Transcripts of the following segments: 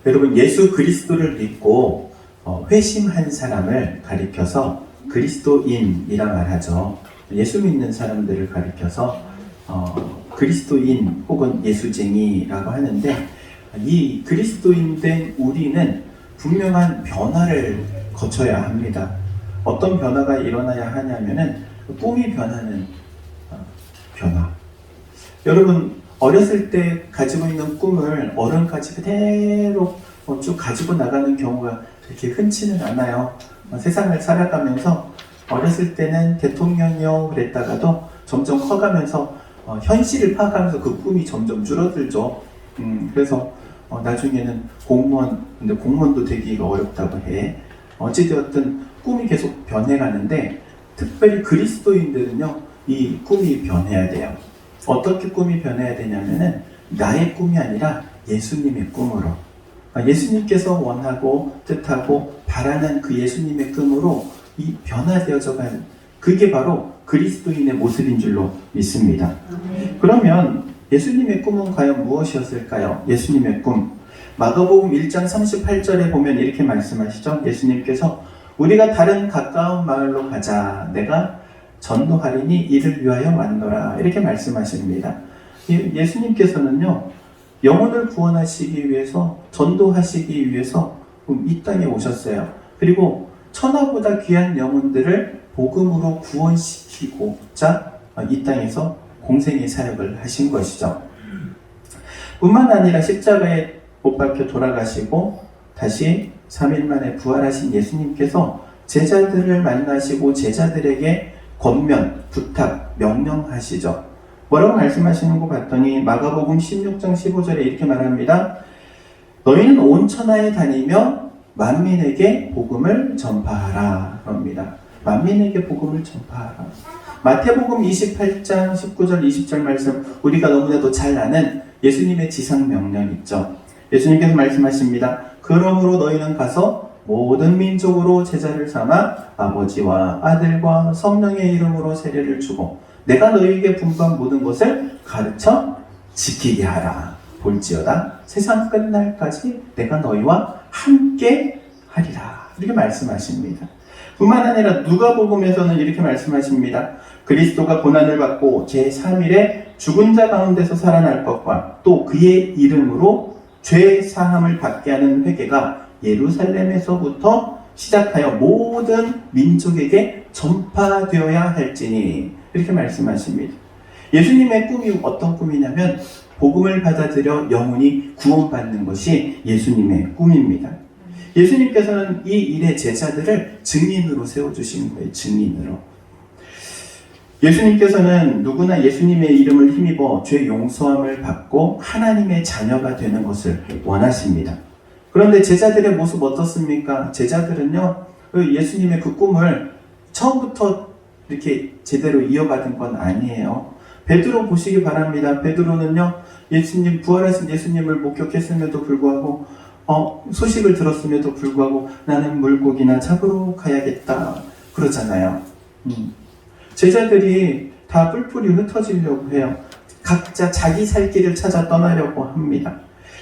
여러분, 예수 그리스도를 믿고 회심한 사람을 가리켜서 그리스도인이라 말하죠. 예수 믿는 사람들을 가리켜서 그리스도인 혹은 예수쟁이라고 하는데, 이 그리스도인 된 우리는 분명한 변화를 거쳐야 합니다. 어떤 변화가 일어나야 하냐면은 꿈이 변하는 변화. 여러분, 어렸을 때 가지고 있는 꿈을 어른까지 그대로 쭉 가지고 나가는 경우가 그렇게 흔치는 않아요. 세상을 살아가면서 어렸을 때는 대통령이요 그랬다가도 점점 커가면서 현실을 파악하면서 그 꿈이 점점 줄어들죠. 그래서 나중에는 공무원, 근데 공무원도 되기가 어렵다고 해. 어찌되었든 꿈이 계속 변해가는데, 특별히 그리스도인들은요, 이 꿈이 변해야 돼요. 어떻게 꿈이 변해야 되냐면은 나의 꿈이 아니라 예수님의 꿈으로, 예수님께서 원하고 뜻하고 바라는 그 예수님의 꿈으로 이 변화되어져 가는, 그게 바로 그리스도인의 모습인 줄로 믿습니다. 그러면 예수님의 꿈은 과연 무엇이었을까요? 예수님의 꿈, 마가복음 1장 38절에 보면 이렇게 말씀하시죠. 예수님께서 우리가 다른 가까운 마을로 가자, 내가 전도하리니 이를 위하여 왔노라, 이렇게 말씀하십니다. 예수님께서는요, 영혼을 구원하시기 위해서, 전도하시기 위해서 이 땅에 오셨어요. 그리고 천하보다 귀한 영혼들을 복음으로 구원시키고자 이 땅에서 공생의 사역을 하신 것이죠. 뿐만 아니라 십자가에 못 박혀 돌아가시고 다시 3일 만에 부활하신 예수님께서 제자들을 만나시고 제자들에게 권면, 부탁, 명령하시죠. 뭐라고 말씀하시는 거 봤더니 마가복음 16장 15절에 이렇게 말합니다. 너희는 온 천하에 다니며 만민에게 복음을 전파하라. 그럽니다. 만민에게 복음을 전파하라. 마태복음 28장 19절 20절 말씀, 우리가 너무나도 잘 아는 예수님의 지상 명령 있죠. 예수님께서 말씀하십니다. 그러므로 너희는 가서 모든 민족으로 제자를 삼아 아버지와 아들과 성령의 이름으로 세례를 주고 내가 너희에게 분부한 모든 것을 가르쳐 지키게 하라. 볼지어다 세상 끝날까지 내가 너희와 함께 하리라. 이렇게 말씀하십니다. 뿐만 아니라 누가복음에서는 이렇게 말씀하십니다. 그리스도가 고난을 받고 제3일에 죽은 자 가운데서 살아날 것과 또 그의 이름으로 죄 사함을 받게 하는 회개가 예루살렘에서부터 시작하여 모든 민족에게 전파되어야 할지니, 이렇게 말씀하십니다. 예수님의 꿈이 어떤 꿈이냐면 복음을 받아들여 영혼이 구원받는 것이 예수님의 꿈입니다. 예수님께서는 이 일의 제자들을 증인으로 세워주신 거예요. 증인으로. 예수님께서는 누구나 예수님의 이름을 힘입어 죄 용서함을 받고 하나님의 자녀가 되는 것을 원하십니다. 그런데 제자들의 모습 어떻습니까? 제자들은요, 예수님의 그 꿈을 처음부터 이렇게 제대로 이어받은 건 아니에요. 베드로 보시기 바랍니다. 베드로는요, 예수님, 부활하신 예수님을 목격했음에도 불구하고 소식을 들었음에도 불구하고 나는 물고기나 잡으러 가야겠다 그러잖아요. 제자들이 다 뿔뿔이 흩어지려고 해요. 각자 자기 살 길을 찾아 떠나려고 합니다.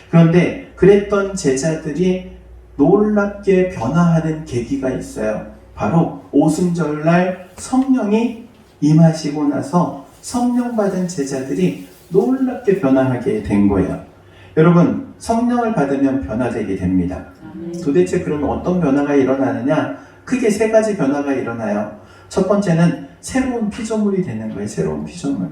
그런데 그랬던 제자들이 놀랍게 변화하는 계기가 있어요. 바로 오순절날 성령이 임하시고 나서 성령 받은 제자들이 놀랍게 변화하게 된 거예요. 여러분, 성령을 받으면 변화되게 됩니다. 도대체 그럼 어떤 변화가 일어나느냐? 크게 세 가지 변화가 일어나요. 첫 번째는 새로운 피조물이 되는 거예요. 새로운 피조물.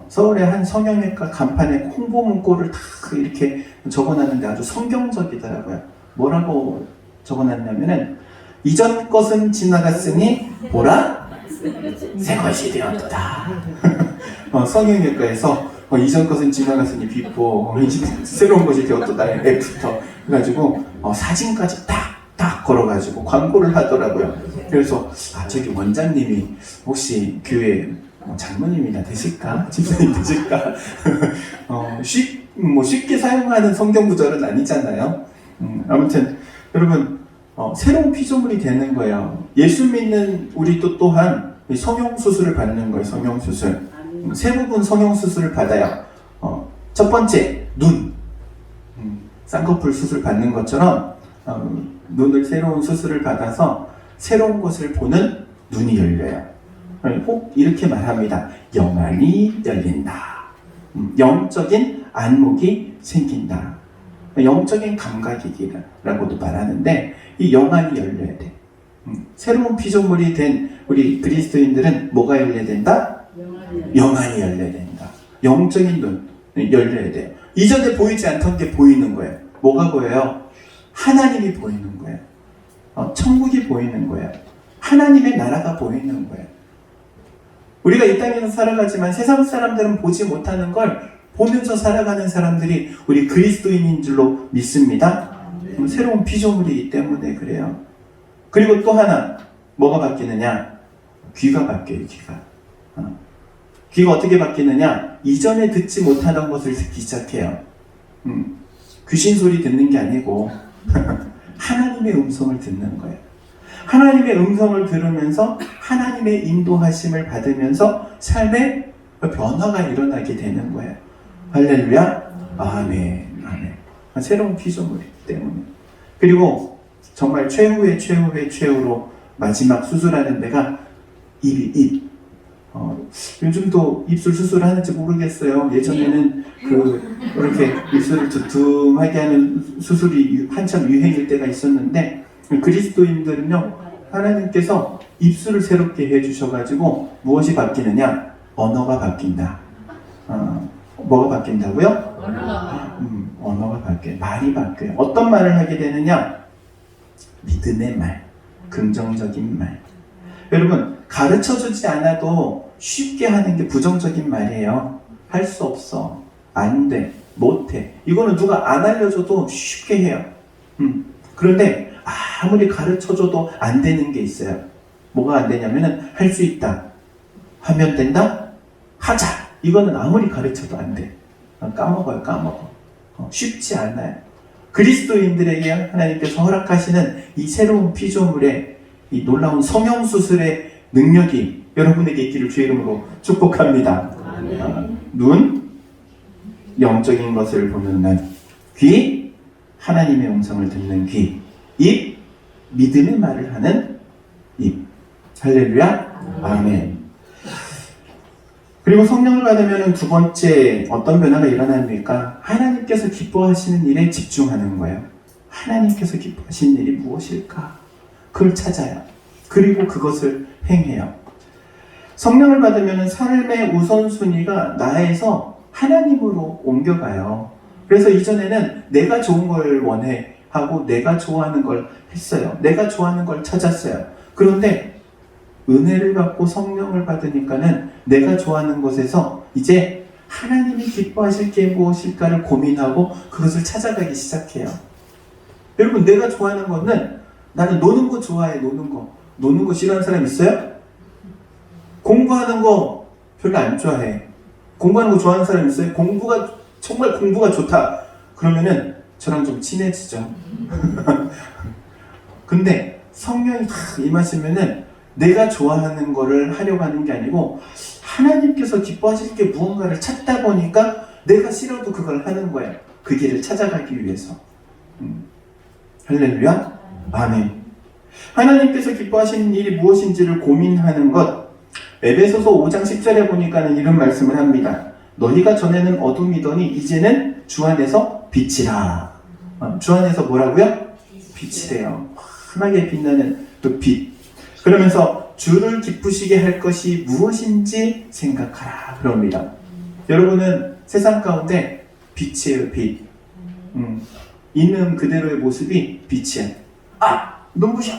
서울의 한 성형외과 간판에 홍보 문구를 다 이렇게 적어놨는데 아주 성경적이더라고요. 뭐라고 적어놨냐면은 이전 것은 지나갔으니 보라 새 것이 되었도다. 성형외과에서 이전 것은 지나갔으니 비포 새로운 것이 되었도다. 애프터 그래가지고 사진까지 딱 걸어가지고 광고를 하더라고요. 그래서 저기 원장님이 혹시 교회 장로님이나 되실까? 집사님 되실까? 쉽게 사용하는 성경 구절은 아니잖아요. 아무튼 여러분, 새로운 피조물이 되는 거예요. 예수 믿는 우리도 또한 성형수술을 받는 거예요. 성형수술. 세 부분 성형수술을 받아요. 첫 번째, 눈. 쌍꺼풀 수술 받는 것처럼 눈을 새로운 수술을 받아서 새로운 것을 보는 눈이 열려요. 꼭 이렇게 말합니다. 영안이 열린다. 영적인 안목이 생긴다. 영적인 감각이라고도 말하는데 이 영안이 열려야 돼. 새로운 피조물이 된 우리 그리스도인들은 뭐가 열려야 된다? 영안이 열려야 된다. 영적인 눈 열려야 돼요. 이전에 보이지 않던 게 보이는 거예요. 뭐가 보여요? 하나님이 보이는 거예요. 천국이 보이는 거예요. 하나님의 나라가 보이는 거예요. 우리가 이 땅에서 살아가지만 세상 사람들은 보지 못하는 걸 보면서 살아가는 사람들이 우리 그리스도인인 줄로 믿습니다. 새로운 피조물이기 때문에 그래요. 그리고 또 하나 뭐가 바뀌느냐? 귀가 바뀌어요. 귀가 어떻게 바뀌느냐? 이전에 듣지 못하던 것을 듣기 시작해요. 귀신 소리 듣는 게 아니고 하나님의 음성을 듣는 거예요. 하나님의 음성을 들으면서 하나님의 인도하심을 받으면서 삶의 변화가 일어나게 되는 거예요. 할렐루야. 아멘. 아멘. 새로운 피조물이기 때문에. 그리고 정말 최후로 마지막 수술하는 데가 입. 요즘도 입술 수술하는지 모르겠어요. 예전에는 이렇게 입술을 두툼하게 하는 수술이 한참 유행일 때가 있었는데, 그리스도인들은요, 하나님께서 입술을 새롭게 해주셔가지고 무엇이 바뀌느냐? 언어가 바뀐다. 뭐가 바뀐다고요? 언어가 바뀌어요. 말이 바뀌어요. 어떤 말을 하게 되느냐? 믿음의 말, 긍정적인 말. 여러분, 가르쳐주지 않아도 쉽게 하는 게 부정적인 말이에요. 할 수 없어, 안 돼, 못해. 이거는 누가 안 알려줘도 쉽게 해요. 그런데 아무리 가르쳐줘도 안 되는 게 있어요. 뭐가 안 되냐면은 할 수 있다, 하면 된다, 하자. 이거는 아무리 가르쳐도 안 돼. 까먹어. 쉽지 않아요. 그리스도인들에게 하나님께서 허락하시는 이 새로운 피조물의 이 놀라운 성형수술의 능력이 여러분에게 있기를 주의 이름으로 축복합니다. 눈, 영적인 것을 보는 눈. 귀, 하나님의 음성을 듣는 귀. 입, 믿음의 말을 하는 입. 할렐루야. 아멘. 그리고 성령을 받으면 두 번째 어떤 변화가 일어납니까? 하나님께서 기뻐하시는 일에 집중하는 거예요. 하나님께서 기뻐하시는 일이 무엇일까? 그걸 찾아요. 그리고 그것을 행해요. 성령을 받으면 삶의 우선순위가 나에서 하나님으로 옮겨가요. 그래서 이전에는 내가 좋은 걸 원해 하고 내가 좋아하는 걸 했어요. 내가 좋아하는 걸 찾았어요. 그런데 은혜를 받고 성령을 받으니까는 내가 좋아하는 것에서 이제 하나님이 기뻐하실 게 무엇일까를 고민하고 그것을 찾아가기 시작해요. 여러분, 내가 좋아하는 거는 나는 노는 거 좋아해. 노는 거 싫어하는 사람 있어요? 공부하는 거 별로 안 좋아해. 공부하는 거 좋아하는 사람 있어요? 정말 공부가 좋다. 그러면은 저랑 좀 친해지죠. 근데 성령이 다 임하시면은 내가 좋아하는 거를 하려고 하는 게 아니고 하나님께서 기뻐하실 게 무언가를 찾다 보니까 내가 싫어도 그걸 하는 거예요. 그 길을 찾아가기 위해서. 할렐루야. 아멘. 하나님께서 기뻐하시는 일이 무엇인지를 고민하는 것. 에베소서 5장 10절에 보니까는 이런 말씀을 합니다. 너희가 전에는 어둠이더니 이제는 주 안에서 빛이라. 주 안에서 뭐라고요? 빛이래요. 환하게 빛나는 그 빛. 그러면서 주를 기쁘시게 할 것이 무엇인지 생각하라. 그럽니다. 여러분은 세상 가운데 빛이에요. 빛. 있는 그대로의 모습이 빛이에요. 눈부셔.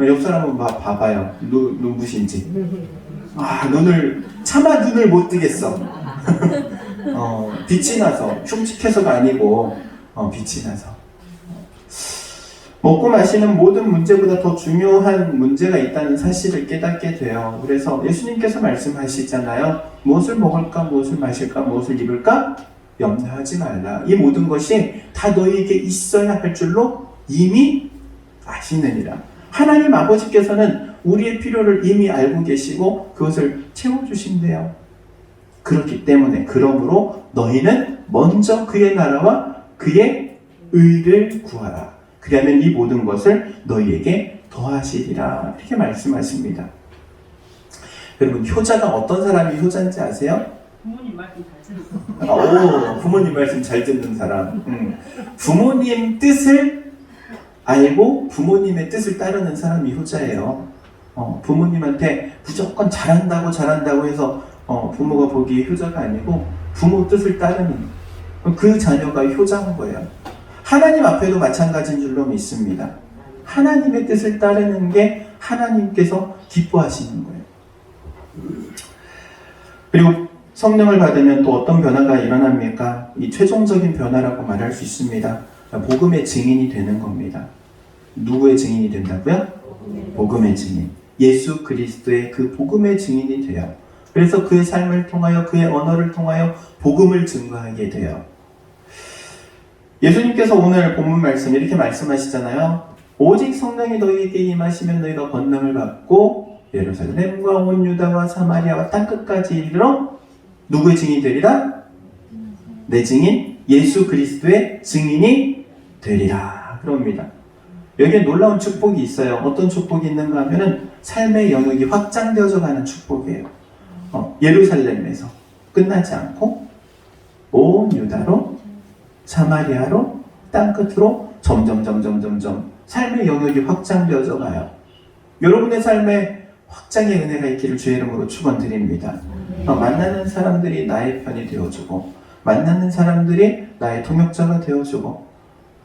옆 사람 한번 봐봐요. 눈부신지. 차마 눈을 못 뜨겠어. 빛이 나서, 흉측해서가 아니고 빛이 나서. 먹고 마시는 모든 문제보다 더 중요한 문제가 있다는 사실을 깨닫게 돼요. 그래서 예수님께서 말씀하시잖아요. 무엇을 먹을까, 무엇을 마실까, 무엇을 입을까? 염려하지 말라. 이 모든 것이 다 너희에게 있어야 할 줄로 이미 아시느니라. 하나님 아버지께서는 우리의 필요를 이미 알고 계시고 그것을 채워주신대요. 그렇기 때문에 그러므로 너희는 먼저 그의 나라와 그의 의를 구하라. 그리하면 이 모든 것을 너희에게 더하시리라. 이렇게 말씀하십니다. 여러분, 효자가 어떤 사람이 효자인지 아세요? 부모님 말씀 잘 듣는 부모님 말씀 잘 듣는 사람. 부모님 뜻을 알고 부모님의 뜻을 따르는 사람이 효자예요. 부모님한테 무조건 잘한다고 해서 부모가 보기에 효자가 아니고 부모 뜻을 따르는 그 자녀가 효자인 거예요. 하나님 앞에도 마찬가지인 줄로 믿습니다. 하나님의 뜻을 따르는 게 하나님께서 기뻐하시는 거예요. 그리고 성령을 받으면 또 어떤 변화가 일어납니까? 이 최종적인 변화라고 말할 수 있습니다. 복음의 증인이 되는 겁니다. 누구의 증인이 된다고요? 복음의 증인. 예수 그리스도의 그 복음의 증인이 돼요. 그래서 그의 삶을 통하여 그의 언어를 통하여 복음을 증거하게 돼요. 예수님께서 오늘 본문 말씀 이렇게 말씀하시잖아요. 오직 성령이 너희에게 임하시면 너희가 권능을 받고 예루살렘과 온 유다와 사마리아와 땅끝까지 이르러 누구의 증인이 되리라? 내 증인 예수 그리스도의 증인이 되리라. 그럽니다. 여기에 놀라운 축복이 있어요. 어떤 축복이 있는가 하면은 삶의 영역이 확장되어져 가는 축복이에요. 예루살렘에서 끝나지 않고 온 유다로 사마리아로 땅끝으로 점점 삶의 영역이 확장되어져 가요. 여러분의 삶에 확장의 은혜가 있기를 주의 이름으로 축원드립니다. 만나는 사람들이 나의 편이 되어주고 만나는 사람들이 나의 통역자가 되어주고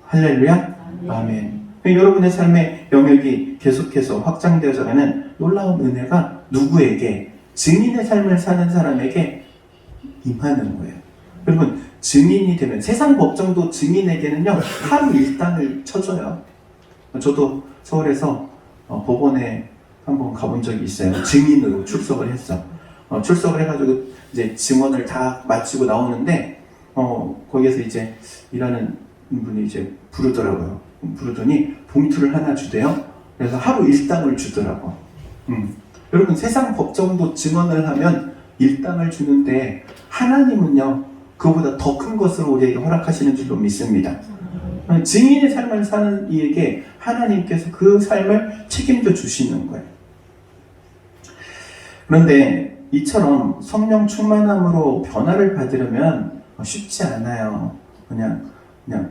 할렐루야 아멘. 여러분의 삶의 영역이 계속해서 확장되어져 가는 놀라운 은혜가 누구에게? 증인의 삶을 사는 사람에게 임하는 거예요. 여러분, 증인이 되면 세상 법정도 증인에게는요 하루 일당을 쳐줘요. 저도 서울에서 법원에 한번 가본 적이 있어요. 증인으로 출석을 했어. 출석을 해가지고 이제 증언을 다 마치고 나오는데 거기에서 이제 일하는 분이 이제 부르더라고요. 부르더니 봉투를 하나 주대요. 그래서 하루 일당을 주더라고. 여러분, 세상 법정도 증언을 하면 일당을 주는데 하나님은요 그보다 더 큰 것을 우리에게 허락하시는 줄로 믿습니다. 증인의 삶을 사는 이에게 하나님께서 그 삶을 책임져 주시는 거예요. 그런데 이처럼 성령 충만함으로 변화를 받으려면 쉽지 않아요. 그냥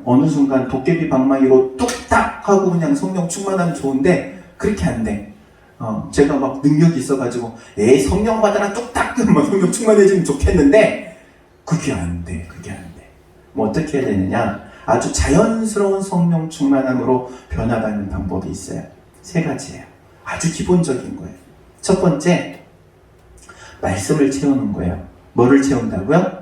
어느 순간 도깨비 방망이로 뚝딱 하고 그냥 성령 충만하면 좋은데 그렇게 안 돼. 제가 막 능력이 있어가지고 에이 성령 받아라 뚝딱 막 성령 충만해지면 좋겠는데 그게 안 돼. 뭐 어떻게 해야 되느냐? 아주 자연스러운 성령 충만함으로 변화받는 방법이 있어요. 3가지예요. 아주 기본적인 거예요. 첫 번째, 말씀을 채우는 거예요. 뭐를 채운다고요?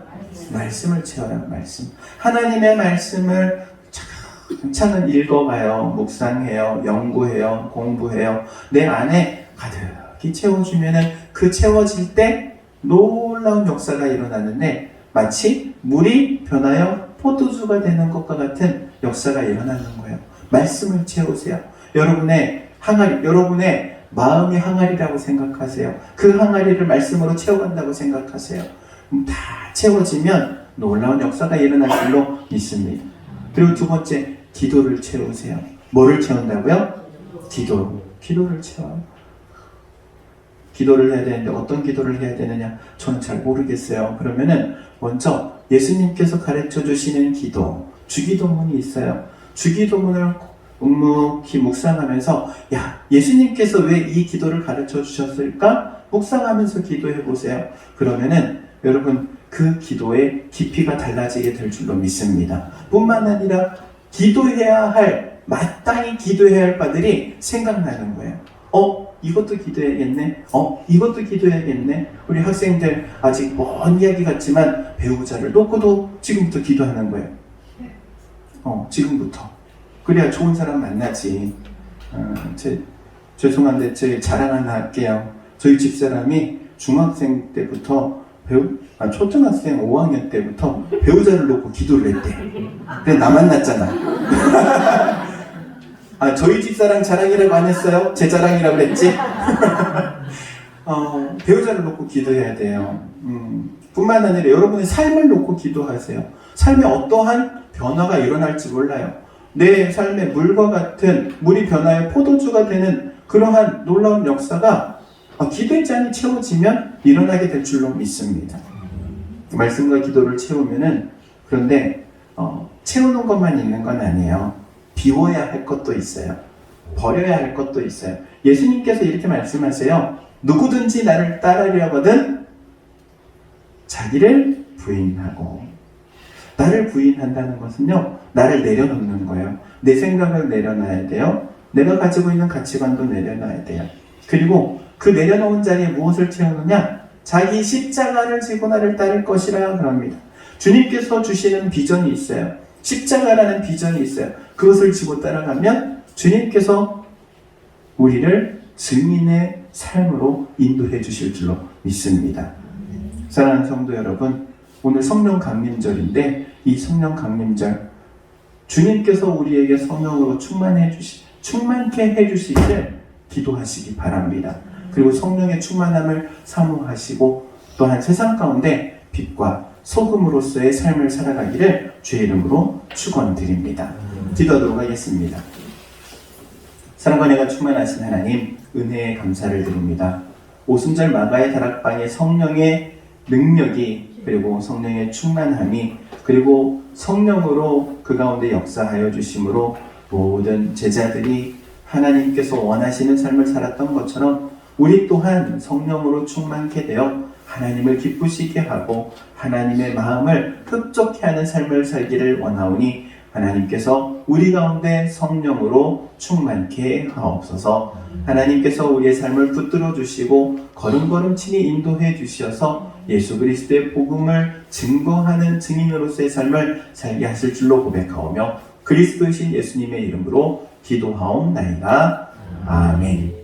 말씀을 채워요. 말씀. 하나님의 말씀을 차근차근 읽어가요. 묵상해요. 연구해요. 공부해요. 내 안에 가득히 채워주면은 그 채워질 때 놀라운 역사가 일어나는데 마치 물이 변하여 포도주가 되는 것과 같은 역사가 일어나는 거예요. 말씀을 채우세요. 여러분의 항아리, 여러분의 마음이 항아리라고 생각하세요. 그 항아리를 말씀으로 채워간다고 생각하세요. 다 채워지면 놀라운 역사가 일어날 줄로 믿습니다. 그리고 2번째, 기도를 채우세요. 뭐를 채운다고요? 기도를 채워요. 기도를 해야 되는데 어떤 기도를 해야 되느냐? 저는 잘 모르겠어요. 그러면은 먼저 예수님께서 가르쳐 주시는 기도, 주기도문이 있어요. 주기도문을 묵묵히 묵상하면서 예수님께서 왜 이 기도를 가르쳐 주셨을까? 묵상하면서 기도해 보세요. 그러면은 여러분 그 기도의 깊이가 달라지게 될 줄로 믿습니다. 뿐만 아니라 마땅히 기도해야 할 바들이 생각나는 거예요. 이것도 기도해야겠네. 이것도 기도해야겠네. 우리 학생들 아직 먼 이야기 같지만 배우자를 놓고도 지금부터 기도하는 거예요. 지금부터. 그래야 좋은 사람 만나지. 죄송한데 제 자랑 하나 할게요. 저희 집사람이 중학생 때부터 초등학생 5학년 때부터 배우자를 놓고 기도를 했대. 근데 나 만났잖아. 저희 집사랑 자랑이라고 안 했어요? 제 자랑이라고 그랬지? 배우자를 놓고 기도해야 돼요. 뿐만 아니라 여러분의 삶을 놓고 기도하세요. 삶에 어떠한 변화가 일어날지 몰라요. 내 삶의 물과 같은 물이 변화의 포도주가 되는 그러한 놀라운 역사가 기도의 잔이 채워지면 일어나게 될 줄로 믿습니다. 말씀과 기도를 채우면은 그런데 채우는 것만 있는 건 아니에요. 비워야 할 것도 있어요. 버려야 할 것도 있어요. 예수님께서 이렇게 말씀하세요. 누구든지 나를 따르려거든 자기를 부인하고. 나를 부인한다는 것은요, 나를 내려놓는 거예요. 내 생각을 내려놔야 돼요. 내가 가지고 있는 가치관도 내려놔야 돼요. 그리고 그 내려놓은 자리에 무엇을 채우느냐? 자기 십자가를 지고 나를 따를 것이라 그럽니다. 주님께서 주시는 비전이 있어요. 십자가라는 비전이 있어요. 그것을 지고 따라가면 주님께서 우리를 증인의 삶으로 인도해 주실 줄로 믿습니다. 사랑하는 성도 여러분, 오늘 성령 강림절인데 이 성령 강림절 주님께서 우리에게 성령으로 충만케 해주시기를 기도하시기 바랍니다. 그리고 성령의 충만함을 사모하시고 또한 세상 가운데 빛과 소금으로서의 삶을 살아가기를 주의 이름으로 축원드립니다. 기도하도록 하겠습니다. 사랑과 은혜가 충만하신 하나님, 은혜에 감사를 드립니다. 오순절 마가의 다락방의 성령의 능력이, 그리고 성령의 충만함이, 그리고 성령으로 그 가운데 역사하여 주심으로 모든 제자들이 하나님께서 원하시는 삶을 살았던 것처럼 우리 또한 성령으로 충만케 되어 하나님을 기쁘시게 하고 하나님의 마음을 흡족해 하는 삶을 살기를 원하오니 하나님께서 우리 가운데 성령으로 충만케 하옵소서. 하나님께서 우리의 삶을 붙들어 주시고 걸음걸음 친히 인도해 주셔서 예수 그리스도의 복음을 증거하는 증인으로서의 삶을 살게 하실 줄로 고백하오며 그리스도이신 예수님의 이름으로 기도하옵나이다. 아멘.